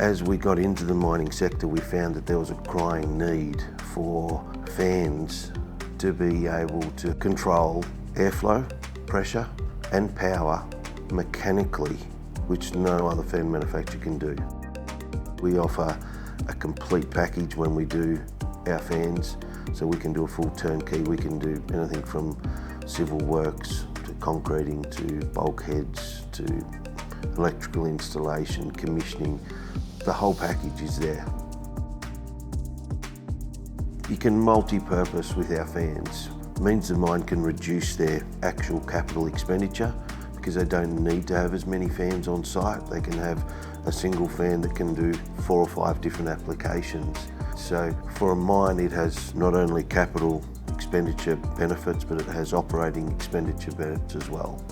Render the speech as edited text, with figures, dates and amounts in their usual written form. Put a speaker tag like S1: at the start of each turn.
S1: As we got into the mining sector, we found that there was a crying need for fans to be able to control airflow, pressure and power mechanically, which no other fan manufacturer can do. We offer a complete package when we do our fans, so we can do a full turnkey. We can do anything from civil works to concreting to bulkheads to electrical installation, commissioning. The whole package is there. You can multi-purpose with our fans. It means the mine can reduce their actual capital expenditure because they don't need to have as many fans on site. They can have a single fan that can do 4 or 5 different applications. So for a mine, it has not only capital expenditure benefits, but it has operating expenditure benefits as well.